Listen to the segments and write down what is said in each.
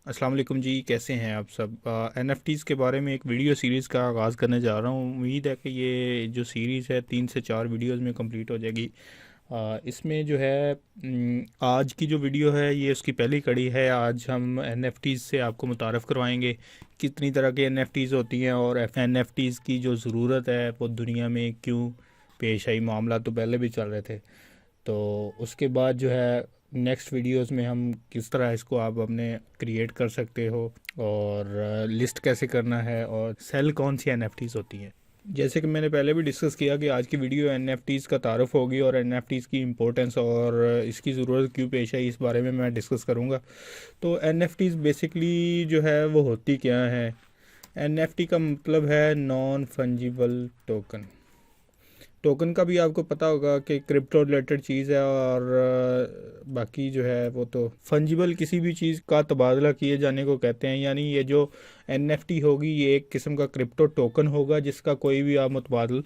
अस्सलाम वालेकुम जी, कैसे हैं आप सब। एनएफटीज़ के बारे में एक वीडियो सीरीज़ का आगाज़ करने जा रहा हूँ। उम्मीद है कि ये जो सीरीज़ है 3 से 4 वीडियोज़ में कंप्लीट हो जाएगी। इसमें जो है आज की जो वीडियो है ये उसकी पहली कड़ी है। आज हम एनएफटीज़ से आपको मुतारफ़ करवाएंगे कितनी तरह के एनएफटीज़ होती हैं और एनएफटीज़ की जो ज़रूरत है वो दुनिया में क्यों पेश आई। मामला तो पहले भी चल रहे थे, तो उसके बाद जो है नेक्स्ट वीडियोस में हम किस तरह इसको आप अपने क्रिएट कर सकते हो और लिस्ट कैसे करना है और सेल कौन सी एनएफटीज़ होती हैं। जैसे कि मैंने पहले भी डिस्कस किया कि आज की वीडियो एनएफटीज़ का तारुफ होगी और एनएफटीज़ की इम्पोर्टेंस और इसकी ज़रूरत क्यों पेश आई इस बारे में मैं डिस्कस करूँगा। तो एनएफटीज़ बेसिकली जो है वो होती क्या है। एनएफटी का मतलब है नॉन फंजिबल टोकन। टोकन का भी आपको पता होगा कि क्रिप्टो रिलेटेड चीज़ है और बाकी जो है वो तो फंजिबल किसी भी चीज़ का तबादला किए जाने को कहते हैं। यानी ये जो एनएफटी होगी ये एक किस्म का क्रिप्टो टोकन होगा जिसका कोई भी आप मुतबादल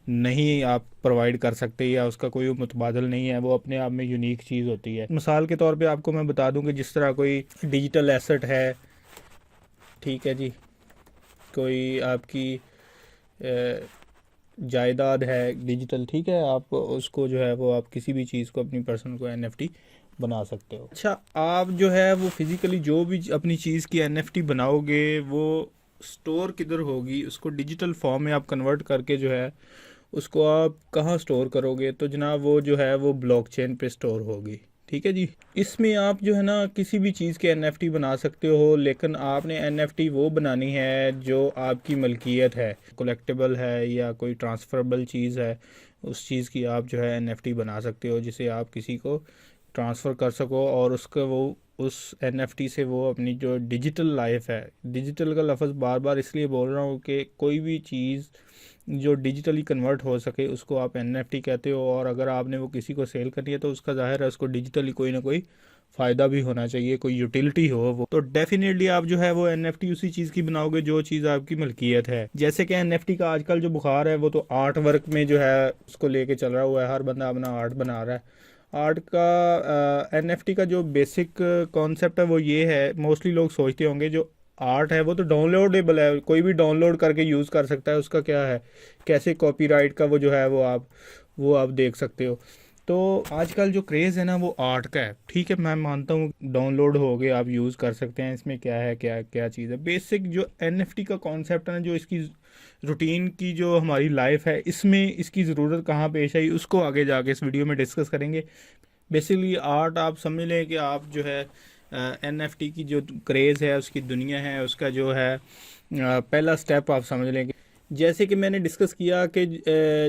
नहीं आप प्रोवाइड कर सकते या उसका कोई मुतबादल नहीं है, वो अपने आप में यूनिक चीज़ होती है। मिसाल के तौर पे आपको मैं बता दूं कि जिस तरह कोई डिजिटल एसेट है, ठीक है जी, कोई आपकी जायदाद है डिजिटल, ठीक है, आप उसको जो है वो आप किसी भी चीज़ को अपनी पर्सन को एनएफटी बना सकते हो। अच्छा, आप जो है वो फिज़िकली जो भी अपनी चीज़ की एनएफटी बनाओगे वो स्टोर किधर होगी, उसको डिजिटल फॉर्म में आप कन्वर्ट करके जो है उसको आप कहाँ स्टोर करोगे, तो जनाब वो जो है वो ब्लॉकचेन पे स्टोर होगी। ठीक है जी। इसमें आप जो है ना किसी भी चीज़ के एनएफटी बना सकते हो, लेकिन आपने एनएफटी वो बनानी है जो आपकी मलकियत है, कलेक्टेबल है या कोई ट्रांसफरेबल चीज़ है, उस चीज़ की आप जो है एनएफटी बना सकते हो जिसे आप किसी को ट्रांसफ़र कर सको और उसका वो उस एनएफटी से वो अपनी जो डिजिटल लाइफ है, डिजिटल का लफ्ज़ बार बार इसलिए बोल रहा हूँ कि कोई भी चीज़ जो डिजिटली कन्वर्ट हो सके उसको आप एनएफटी कहते हो। और अगर आपने वो किसी को सेल करनी है तो उसका ज़ाहिर है उसको डिजिटली कोई ना कोई फ़ायदा भी होना चाहिए, कोई यूटिलिटी हो वो, तो डेफिनेटली आप जो है वो एनएफटी उसी चीज़ की बनाओगे जो चीज़ आपकी मलकियत है। जैसे कि एनएफटी का आजकल जो बुखार है वो तो आर्ट वर्क में जो है उसको लेके चल रहा हुआ है, हर बंदा अपना आर्ट बना रहा है। आर्ट का एनएफटी का जो बेसिक कॉन्सेप्ट है वो ये है, मोस्टली लोग सोचते होंगे जो आर्ट है वो तो डाउनलोडेबल है, कोई भी डाउनलोड करके यूज़ कर सकता है, उसका क्या है, कैसे कॉपीराइट का वो जो है वो आप देख सकते हो। तो आजकल जो क्रेज़ है ना वो आर्ट का है। ठीक है, मैं मानता हूँ डाउनलोड हो गए आप यूज़ कर सकते हैं, इसमें क्या है, क्या क्या चीज़ है। बेसिक जो एनएफटी का कॉन्सेप्ट है ना, जो इसकी रूटीन की जो हमारी लाइफ है इसमें इसकी ज़रूरत कहाँ पेश आई उसको आगे जाके इस वीडियो में डिस्कस करेंगे। बेसिकली आर्ट आप समझ लें कि आप जो है एनएफटी की जो क्रेज़ है, उसकी दुनिया है, उसका जो है पहला स्टेप आप समझ लें कि जैसे कि मैंने डिस्कस किया कि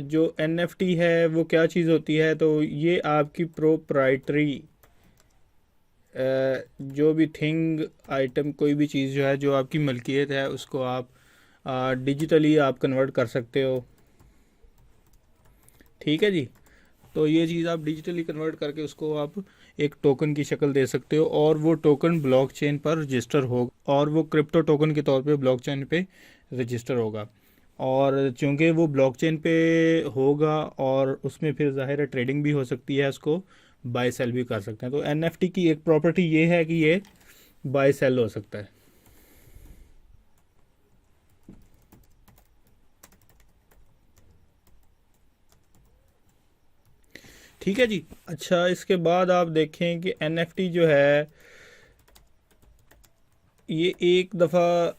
जो एनएफटी है वो क्या चीज़ होती है। तो ये आपकी प्रोप्राइटरी जो भी थिंग, आइटम, कोई भी चीज़ जो है जो आपकी मलकियत है उसको आप डिजिटली आप कन्वर्ट कर सकते हो। ठीक है जी। तो ये चीज़ आप डिजिटली कन्वर्ट करके उसको आप एक टोकन की शक्ल दे सकते हो और वो टोकन ब्लॉकचेन पर रजिस्टर होगा और वो क्रिप्टो टोकन के तौर पे ब्लॉकचेन पे रजिस्टर होगा। और चूँकि वो ब्लॉकचेन पे होगा और उसमें फिर ज़ाहिर है ट्रेडिंग भी हो सकती है, उसको बाय सेल भी कर सकते हैं। तो एनएफटी की एक प्रॉपर्टी ये है कि ये बाय सेल हो सकता है। ठीक है जी। अच्छा, इसके बाद आप देखें कि एनएफटी जो है ये एक दफ़ा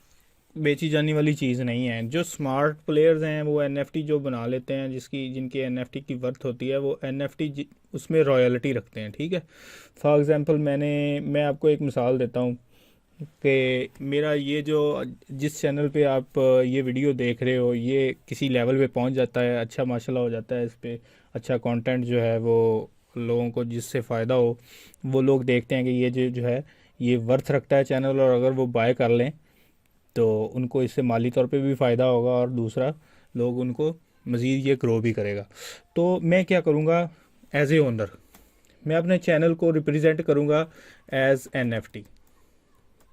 बेची जाने वाली चीज़ नहीं है। जो स्मार्ट प्लेयर्स हैं वो एनएफटी जो बना लेते हैं, जिनकी एनएफटी की वर्थ होती है, वो एनएफटी उसमें रॉयल्टी रखते हैं। ठीक है, फॉर एग्ज़ाम्पल मैं आपको एक मिसाल देता हूँ कि मेरा ये जो जिस चैनल पे आप ये वीडियो देख रहे हो ये किसी लेवल पे पहुंच जाता है, अच्छा माशाल्लाह हो जाता है, इस पे अच्छा कंटेंट जो है वो लोगों को जिससे फ़ायदा हो, वो लोग देखते हैं कि ये जो है ये वर्थ रखता है चैनल, और अगर वो बाय कर लें तो उनको इससे माली तौर पे भी फ़ायदा होगा और दूसरा लोग उनको मज़ीद ये ग्रो भी करेगा। तो मैं क्या करूँगा, एज ए ओनर मैं अपने चैनल को रिप्रेजेंट करूँगा एज एनएफटी।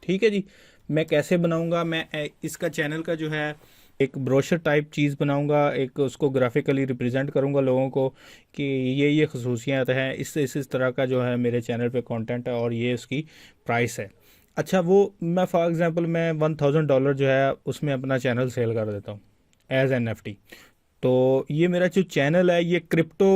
ठीक है जी। मैं कैसे बनाऊँगा, मैं इसका चैनल का जो है एक ब्रोशर टाइप चीज़ बनाऊँगा, एक उसको ग्राफिकली रिप्रेजेंट करूँगा लोगों को कि ये खसूसियात हैं, इस तरह का जो है मेरे चैनल पे कंटेंट है और ये उसकी प्राइस है। अच्छा, वो मैं फॉर एग्जांपल मैं $1000 जो है उसमें अपना चैनल सेल कर देता हूँ एज NFT। तो ये मेरा जो चैनल है ये क्रिप्टो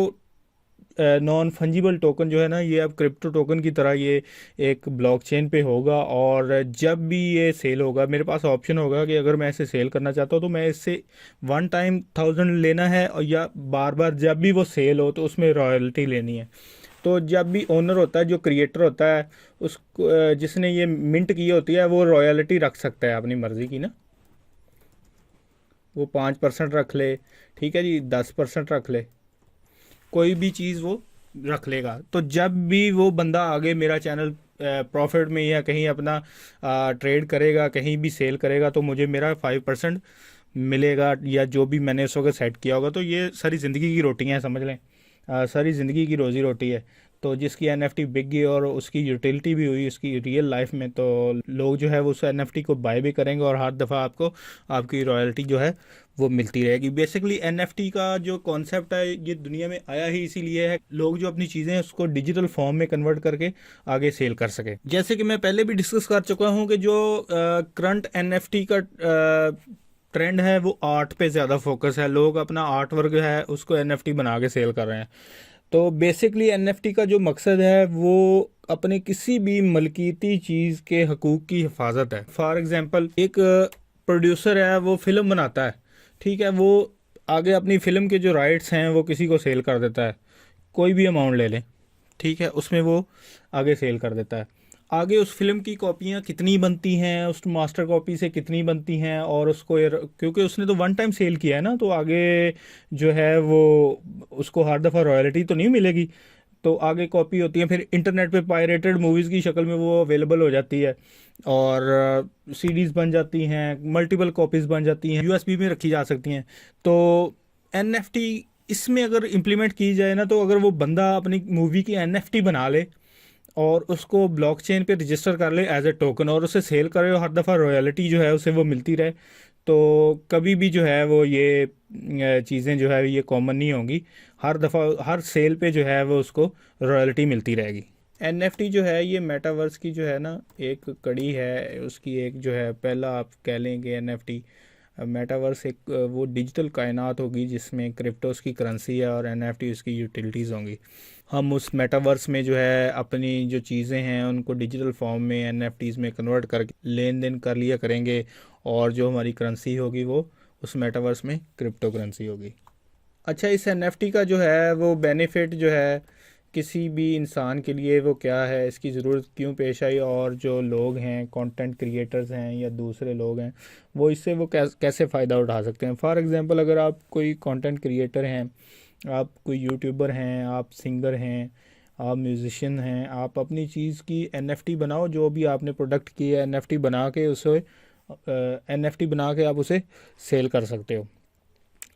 नॉन फंजिबल टोकन जो है ना, ये अब क्रिप्टो टोकन की तरह ये एक ब्लॉकचेन पे होगा। और जब भी ये सेल होगा मेरे पास ऑप्शन होगा कि अगर मैं इसे सेल करना चाहता हूँ तो मैं इससे वन टाइम 1000 लेना है, और या बार बार जब भी वो सेल हो तो उसमें रॉयल्टी लेनी है। तो जब भी ओनर होता है, जो क्रिएटर होता है, उसको जिसने ये मिंट की होती है, वो रॉयल्टी रख सकता है अपनी मर्ज़ी की ना। वो 5% रख ले, ठीक है जी, 10% रख ले, कोई भी चीज़ वो रख लेगा। तो जब भी वो बंदा आगे मेरा चैनल प्रॉफिट में या कहीं अपना ट्रेड करेगा, कहीं भी सेल करेगा, तो मुझे मेरा 5% मिलेगा, या जो भी मैंने उस वक्त सेट किया होगा। तो ये सारी ज़िंदगी की रोटियां हैं, समझ लें। सारी ज़िंदगी की रोज़ी रोटी है। तो जिसकी NFT बिक गई और उसकी यूटिलिटी भी हुई उसकी रियल लाइफ में, तो लोग जो है वो उस NFT को बाय भी करेंगे, और हर दफ़ा आपको आपकी रॉयल्टी जो है वो मिलती रहेगी। बेसिकली NFT का जो कॉन्सेप्ट है ये दुनिया में आया ही इसीलिए है, लोग जो अपनी चीज़ें हैं उसको डिजिटल फॉर्म में कन्वर्ट करके आगे सेल कर सके। जैसे कि मैं पहले भी डिस्कस कर चुका हूँ कि जो करंट NFT का ट्रेंड है वो आर्ट पे ज़्यादा फोकस है। लोग अपना आर्ट वर्क है उसको NFT बना के सेल कर रहे हैं। तो बेसिकली NFT का जो मकसद है वो अपने किसी भी मलकीती चीज़ के हकूक़ की हिफाजत है। फॉर एग्ज़ाम्पल एक प्रोड्यूसर है, वो फ़िल्म बनाता है, ठीक है, वो आगे अपनी फ़िल्म के जो राइट्स हैं वो किसी को सेल कर देता है, कोई भी अमाउंट ले लें, ठीक है, उसमें वो आगे सेल कर देता है। आगे उस फिल्म की कॉपियाँ कितनी बनती हैं, उस मास्टर कॉपी से कितनी बनती हैं, और उसको क्योंकि उसने तो वन टाइम सेल किया है ना, तो आगे जो है वो उसको हर दफ़ा रॉयल्टी तो नहीं मिलेगी। तो आगे कॉपी होती है, फिर इंटरनेट पे पायरेटेड मूवीज़ की शक्ल में वो अवेलेबल हो जाती है, और सीडीज़ बन जाती हैं, मल्टीपल कॉपीज़ बन जाती हैं, यूएसबी में रखी जा सकती हैं। तो NFT इसमें अगर इम्प्लीमेंट की जाए ना, तो अगर वो बंदा अपनी मूवी की NFT बना ले और उसको ब्लॉकचेन पे रजिस्टर कर ले एज ए टोकन, और उसे सेल करे, और हर दफ़ा रॉयल्टी जो है उसे वो मिलती रहे, तो कभी भी जो है वो ये चीज़ें जो है ये कॉमन नहीं होंगी। हर दफ़ा हर सेल पे जो है वो उसको रॉयल्टी मिलती रहेगी। NFT जो है ये मेटावर्स की जो है ना एक कड़ी है, उसकी एक जो है पहला आप कह लेंगे NFT। मेटावर्स एक वो डिजिटल कायनात होगी जिसमें क्रिप्टोस की करेंसी है और NFT उसकी यूटिलिटीज़ होंगी। हम उस मेटावर्स में जो है अपनी जो चीज़ें हैं उनको डिजिटल फॉर्म में NFTs में कन्वर्ट करके लेन देन कर लिया करेंगे, और जो हमारी करेंसी होगी वो उस मेटावर्स में क्रिप्टो करेंसी होगी। अच्छा, इस NFT का जो है वो बेनिफिट जो है किसी भी इंसान के लिए वो क्या है, इसकी ज़रूरत क्यों पेश आई, और जो लोग हैं कंटेंट क्रिएटर्स हैं या दूसरे लोग हैं वो इससे वो कैसे फ़ायदा उठा सकते हैं। फॉर एग्ज़ाम्पल अगर आप कोई कंटेंट क्रिएटर हैं, आप कोई यूट्यूबर हैं, आप सिंगर हैं, आप म्यूज़िशियन हैं, आप अपनी चीज़ की NFT बनाओ, जो भी आपने प्रोडक्ट की है NFT बना के उसे NFT बना के आप उसे सेल कर सकते हो।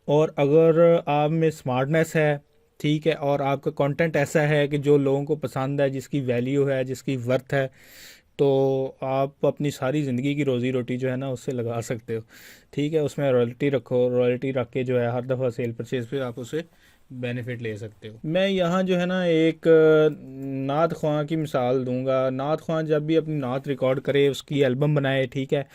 और अगर आप में स्मार्टनेस है, ठीक है, और आपका कंटेंट ऐसा है कि जो लोगों को पसंद है, जिसकी वैल्यू है, जिसकी वर्थ है, तो आप अपनी सारी ज़िंदगी की रोज़ी रोटी जो है ना उससे लगा सकते हो, ठीक है। उसमें रॉयल्टी रखो, रॉयल्टी रख के जो है हर दफ़ा सेल परचेज़ पे आप उसे बेनिफिट ले सकते हो। मैं यहाँ जो है ना एक नात ख्वां की मिसाल दूंगा। नात ख्वां जब भी अपनी नात रिकॉर्ड करे, उसकी एल्बम बनाए, ठीक है,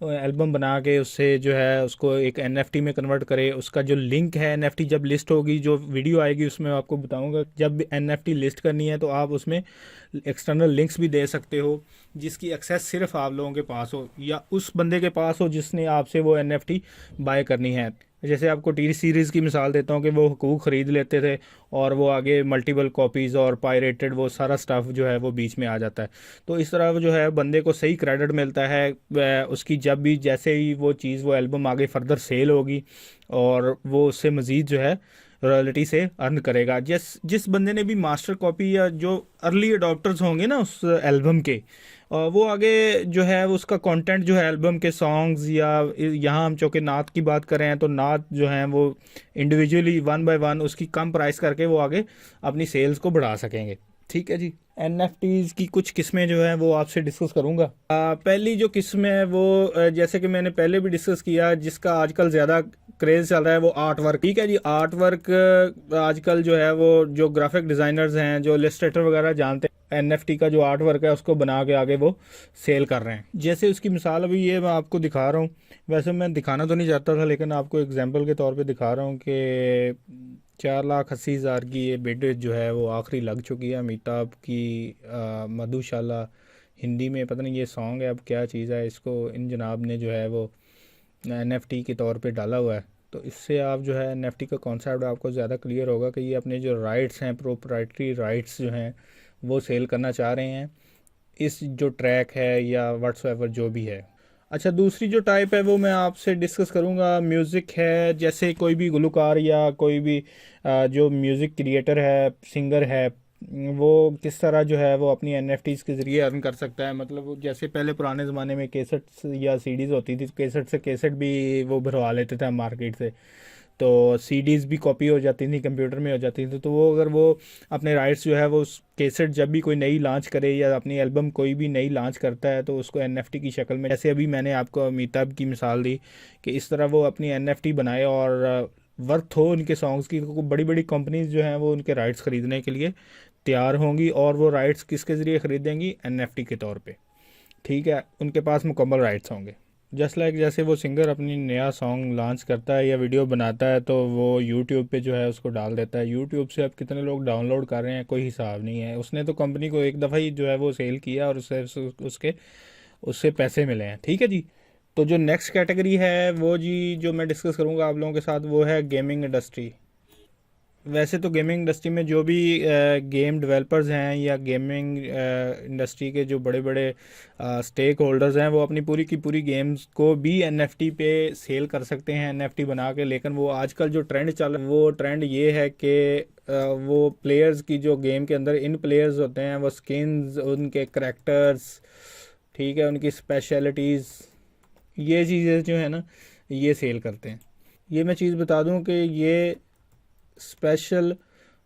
एल्बम बना के उससे जो है उसको एक NFT में कन्वर्ट करे। उसका जो लिंक है NFT जब लिस्ट होगी, जो वीडियो आएगी उसमें आपको बताऊंगा, जब NFT लिस्ट करनी है तो आप उसमें एक्सटर्नल लिंक्स भी दे सकते हो जिसकी एक्सेस सिर्फ आप लोगों के पास हो या उस बंदे के पास हो जिसने आपसे वो NFT बाय करनी है। जैसे आपको टी सीरीज़ की मिसाल देता हूँ कि वो हुकूक ख़रीद लेते थे और वो आगे मल्टीपल कॉपीज़ और पायरेटेड वो सारा स्टफ़ जो है वो बीच में आ जाता है। तो इस तरह जो है बंदे को सही क्रेडिट मिलता है उसकी, जब भी जैसे ही वो चीज़ वो एल्बम आगे फर्दर सेल होगी और वो उससे मज़ीद जो है रॉयल्टी से अर्न करेगा। जिस बंदे ने भी मास्टर कॉपी या जो अर्ली अडॉप्टर्स होंगे ना उस एल्बम के, वो आगे जो है उसका कंटेंट जो है एल्बम के सॉन्ग्स, या यहाँ हम चूँकि नात की बात कर रहे हैं तो नात जो है वो इंडिविजुअली वन बाय वन उसकी कम प्राइस करके वो आगे अपनी सेल्स को बढ़ा सकेंगे। ठीक है जी। NFTs की कुछ किस्में जो है वो आपसे डिस्कस करूंगा। पहली जो किस्म है वो जैसे कि मैंने पहले भी डिस्कस किया, जिसका आजकल ज़्यादा क्रेज़ चल रहा है वो आर्ट वर्क। ठीक है जी। आर्ट वर्क आजकल जो है वो जो ग्राफिक डिज़ाइनर्स हैं, जो इलस्ट्रेटर वगैरह जानते हैं, एनएफटी का जो आर्ट वर्क है उसको बना के आगे वो सेल कर रहे हैं। जैसे उसकी मिसाल अभी ये मैं आपको दिखा रहा हूँ, वैसे मैं दिखाना तो नहीं चाहता था लेकिन आपको एग्जांपल के तौर पे दिखा रहा हूँ कि 4,80,000 की ये बिड जो है वो आखिरी लग चुकी है अमिताभ की मधुशाला, हिंदी में पता नहीं ये सॉन्ग है अब क्या चीज़ है, इसको इन जनाब ने जो है वो एनएफटी के तौर पे डाला हुआ है। तो इससे आप जो है एनएफटी का कॉन्सेप्ट आपको ज़्यादा क्लियर होगा कि ये अपने जो राइट्स हैं, प्रोप्राइटरी राइट्स जो हैं वो सेल करना चाह रहे हैं, इस जो ट्रैक है या व्हाट्सएवर जो भी है। अच्छा, दूसरी जो टाइप है वो मैं आपसे डिस्कस करूँगा, म्यूज़िक है। जैसे कोई भी गुलकार या कोई भी जो म्यूज़िक क्रिएटर है, सिंगर है, वो किस तरह जो है वो अपनी एनएफटीज़ के ज़रिए अर्न कर सकता है। मतलब वो जैसे पहले पुराने ज़माने में कैसेट्स या सीडीज़ होती थी, कैसेट से कैसेट भी वो भरवा लेते थे मार्केट से, तो सीडीज़ भी कॉपी हो जाती थी, कंप्यूटर में हो जाती थी। तो वो अगर वो अपने राइट्स जो है वो कैसेट जब भी कोई नई लॉन्च करे या अपनी एल्बम कोई भी नई लॉन्च करता है तो उसको एनएफटी की शक्ल में, जैसे अभी मैंने आपको अमिताभ की मिसाल दी कि इस तरह वो अपनी एनएफटी बनाए और वर्थ हो उनके सॉन्ग्स की, बड़ी बड़ी कंपनीज जो हैं वो उनके राइट्स ख़रीदने के लिए तैयार होंगी और वो राइट्स किसके ज़रिए ख़रीदेंगी, एनएफटी के तौर पे। ठीक है, उनके पास मुकम्मल राइट्स होंगे। जस्ट लाइक जैसे वो सिंगर अपनी नया सॉन्ग लॉन्च करता है या वीडियो बनाता है तो वो यूट्यूब पे जो है उसको डाल देता है। यूट्यूब से अब कितने लोग डाउनलोड कर रहे हैं कोई हिसाब नहीं है। उसने तो कंपनी को एक दफ़ा ही जो है वो सेल किया और उससे पैसे मिले हैं। ठीक है जी। तो जो नेक्स्ट कैटेगरी है वो जी जो मैं डिस्कस करूँगा आप लोगों के साथ वो है गेमिंग इंडस्ट्री। वैसे तो गेमिंग इंडस्ट्री में जो भी गेम डेवलपर्स हैं या गेमिंग इंडस्ट्री के जो बड़े बड़े स्टेक होल्डर्स हैं वो अपनी पूरी की पूरी गेम्स को भी एनएफटी पे सेल कर सकते हैं, एनएफटी बना के। लेकिन वो आजकल जो ट्रेंड चल रहा है वो ट्रेंड ये है कि वो प्लेयर्स की जो गेम के अंदर इन प्लेयर्स होते हैं वो स्किन्स, उनके करैक्टर्स, ठीक है, उनकी स्पेशलिटीज़, ये चीज़ें जो है ना ये सेल करते हैं। ये मैं चीज़ बता दूं कि ये स्पेशल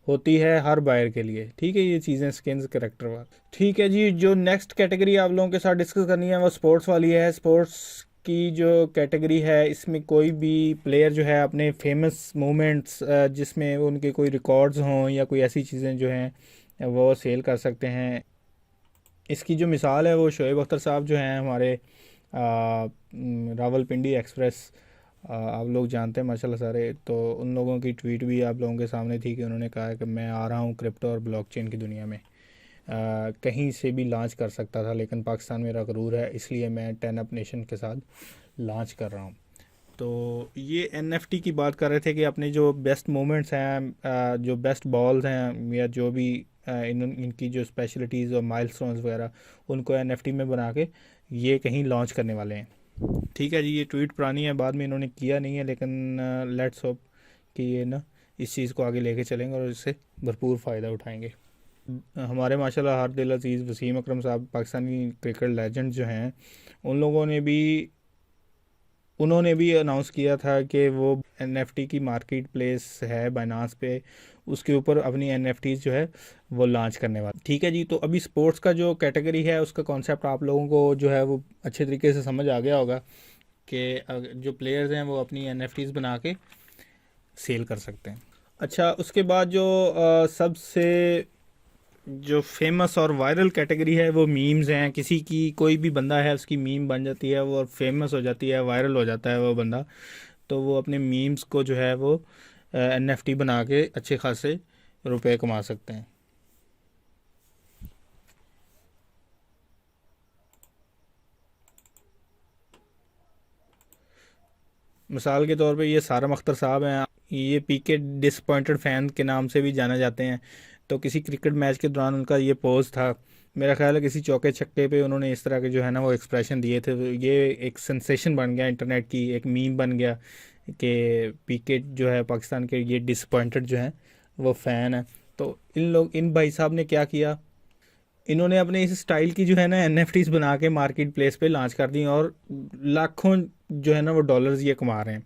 होती है हर बायर के लिए। ठीक है, ये चीज़ें स्किन्स करेक्टर वाल। ठीक है जी, जो नेक्स्ट कैटेगरी आप लोगों के साथ डिस्कस करनी है वो स्पोर्ट्स वाली है। स्पोर्ट्स की जो कैटेगरी है इसमें कोई भी प्लेयर जो है अपने फेमस मोमेंट्स जिसमें उनके कोई रिकॉर्ड्स हों या कोई ऐसी चीज़ें जो हैं वो सेल कर सकते हैं। इसकी जो मिसाल है वो शोएब अख्तर साहब जो हैं हमारे रावलपिंडी एक्सप्रेस, आप लोग जानते हैं माशाल्लाह सारे। तो उन लोगों की ट्वीट भी आप लोगों के सामने थी कि उन्होंने कहा कि मैं आ रहा हूँ क्रिप्टो और ब्लॉकचेन की दुनिया में, कहीं से भी लॉन्च कर सकता था लेकिन पाकिस्तान मेरा गरूर है इसलिए मैं 10 अप नेशन के साथ लॉन्च कर रहा हूँ। तो ये एनएफटी की बात कर रहे थे कि अपने जो बेस्ट मोमेंट्स हैं, जो बेस्ट बॉल्स हैं या जो भी इनकी जो स्पेशलिटीज़ और माइलस्टोन्स वगैरह उनको एनएफटी में बना के ये कहीं लॉन्च करने वाले हैं। ठीक है जी, ये ट्वीट पुरानी है, बाद में इन्होंने किया नहीं है, लेकिन लेट्स होप कि ये ना इस चीज़ को आगे लेके चलेंगे और इससे भरपूर फ़ायदा उठाएंगे। हमारे माशाल्लाह हर दिल अजीज़ वसीम अकरम साहब पाकिस्तानी क्रिकेट लेजेंड जो हैं उन्होंने भी अनाउंस किया था कि वो एनएफटी की मार्केट प्लेस है बाइनांस पे, उसके ऊपर अपनी एनएफटीज जो है वो लॉन्च करने वाला। ठीक है जी। तो अभी स्पोर्ट्स का जो कैटेगरी है उसका कॉन्सेप्ट आप लोगों को जो है वो अच्छे तरीके से समझ आ गया होगा कि जो प्लेयर्स हैं वो अपनी एनएफटीज बना के सेल कर सकते हैं। अच्छा, उसके बाद जो सबसे जो फेमस और वायरल कैटेगरी है वो मीम्स हैं। किसी की कोई भी बंदा है उसकी मीम बन जाती है वो फेमस हो जाती है, वायरल हो जाता है वो बंदा, तो वो अपने मीम्स को जो है वो एनएफटी बना के अच्छे खासे रुपए कमा सकते हैं। मिसाल के तौर पे ये सारम अख्तर साहब हैं, ये पीके डिसपॉइंटेड फ़ैन के नाम से भी जाना जाते हैं। तो किसी क्रिकेट मैच के दौरान उनका ये पोज था, मेरा ख्याल है किसी चौके छक्के पे उन्होंने इस तरह के जो है ना वो एक्सप्रेशन दिए थे। तो ये एक सेंसेशन बन गया, इंटरनेट की एक मीम बन गया कि पीके जो है पाकिस्तान के ये डिसपॉइंटेड जो हैं वो फ़ैन है। तो इन भाई साहब ने क्या किया, इन्होंने अपने इस स्टाइल की जो है ना एनएफटीज बना के मार्केट प्लेस पे लॉन्च कर दी और लाखों जो है ना वो डॉलर्स ये कमा रहे हैं।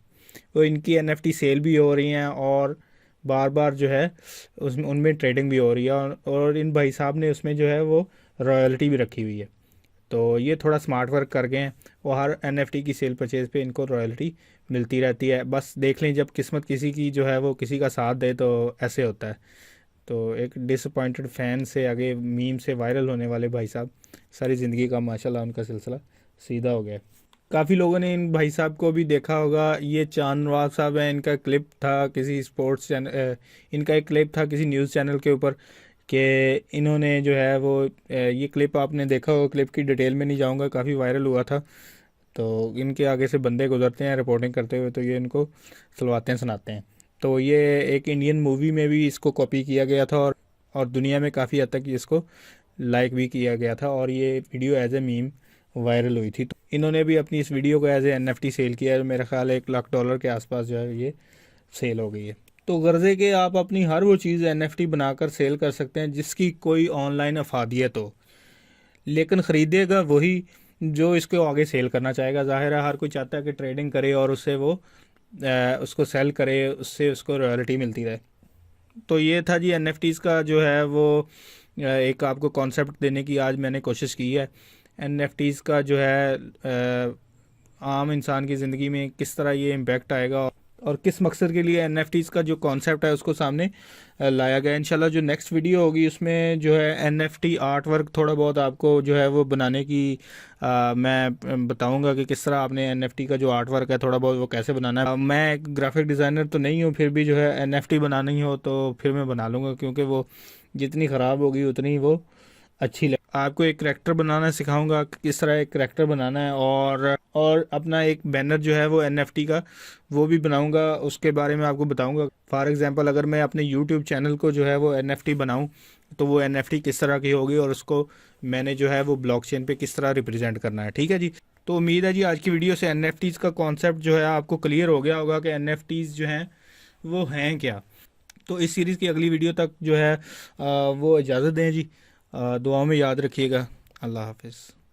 तो इनकी एनएफटी सेल भी हो रही हैं और बार बार जो है उसमें उनमें ट्रेडिंग भी हो रही है और इन भाई साहब ने उसमें जो है वो रॉयल्टी भी रखी हुई है। तो ये थोड़ा स्मार्ट वर्क कर गए हैं और हर एनएफटी की सेल परचेज पे इनको रॉयल्टी मिलती रहती है। बस देख लें जब किस्मत किसी की जो है वो किसी का साथ दे तो ऐसे होता है। तो एक डिसअपॉइंटेड फ़ैन से आगे मीम से वायरल होने वाले भाई साहब, सारी ज़िंदगी का माशाल्लाह उनका सिलसिला सीधा हो गया। काफ़ी लोगों ने इन भाई साहब को भी देखा होगा, ये चांद नवाब साहब हैं, इनका क्लिप था किसी स्पोर्ट्स चैनल, इनका एक क्लिप था किसी न्यूज़ चैनल के ऊपर कि इन्होंने जो है वो ये क्लिप आपने देखा होगा, क्लिप की डिटेल में नहीं जाऊंगा, काफ़ी वायरल हुआ था। तो इनके आगे से बंदे गुजरते हैं रिपोर्टिंग करते हुए, तो ये इनको सुलवाते हैं सुनाते हैं। तो ये एक इंडियन मूवी में भी इसको कॉपी किया गया था, और दुनिया में काफ़ी हद तक इसको लाइक भी किया गया था, और ये video as a meme viral हुई थी। तो इन्होंने भी अपनी इस वीडियो को एज ए NFT सेल किया है, मेरा ख्याल है $1 लाख के आसपास जो है ये सेल हो गई है। तो गर्जे के आप अपनी हर वो चीज़ NFT बनाकर सेल कर सकते हैं जिसकी कोई ऑनलाइन अफादियत हो, लेकिन ख़रीदेगा वही जो इसको आगे सेल करना चाहेगा। ज़ाहिर है हर कोई चाहता है कि ट्रेडिंग करे और उससे वो उसको सेल करे, उससे उसको रॉयल्टी मिलती रहे। तो ये था जी NFTs का जो है वो एक आपको कॉन्सेप्ट देने की आज मैंने कोशिश की है। NFTs का जो है आम इंसान की ज़िंदगी में किस तरह ये इम्पैक्ट आएगा और किस मकसद के लिए NFTs का जो कॉन्सेप्ट है उसको सामने लाया गया। इंशाल्लाह जो नेक्स्ट वीडियो होगी उसमें जो है NFT आर्ट वर्क थोड़ा बहुत आपको जो है वो बनाने की मैं बताऊंगा कि किस तरह आपने NFT का जो आर्ट वर्क है थोड़ा बहुत वो कैसे बनाना है। मैं एक ग्राफिक डिज़ाइनर तो नहीं हूँ, फिर भी जो है NFT बनानी हो तो फिर मैं बना लूँगा, क्योंकि वो जितनी ख़राब होगी उतनी ही वो अच्छी लगे। आपको एक करैक्टर बनाना सिखाऊंगा कि किस तरह एक करैक्टर बनाना है, और अपना एक बैनर जो है वो NFT का वो भी बनाऊंगा, उसके बारे में आपको बताऊंगा। फॉर एग्जांपल अगर मैं अपने YouTube चैनल को जो है वो NFT बनाऊं तो वो NFT किस तरह की होगी, और उसको मैंने जो है वो ब्लॉकचेन पे किस तरह रिप्रेजेंट करना है। ठीक है जी। तो उम्मीद है जी आज की वीडियो से NFTs का कॉन्सेप्ट जो है आपको क्लियर हो गया होगा कि NFTs जो हैं वो हैं क्या। तो इस सीरीज़ की अगली वीडियो तक जो है वो इजाज़त दें जी। दुआओं में याद रखिएगा। अल्लाह हाफिज़।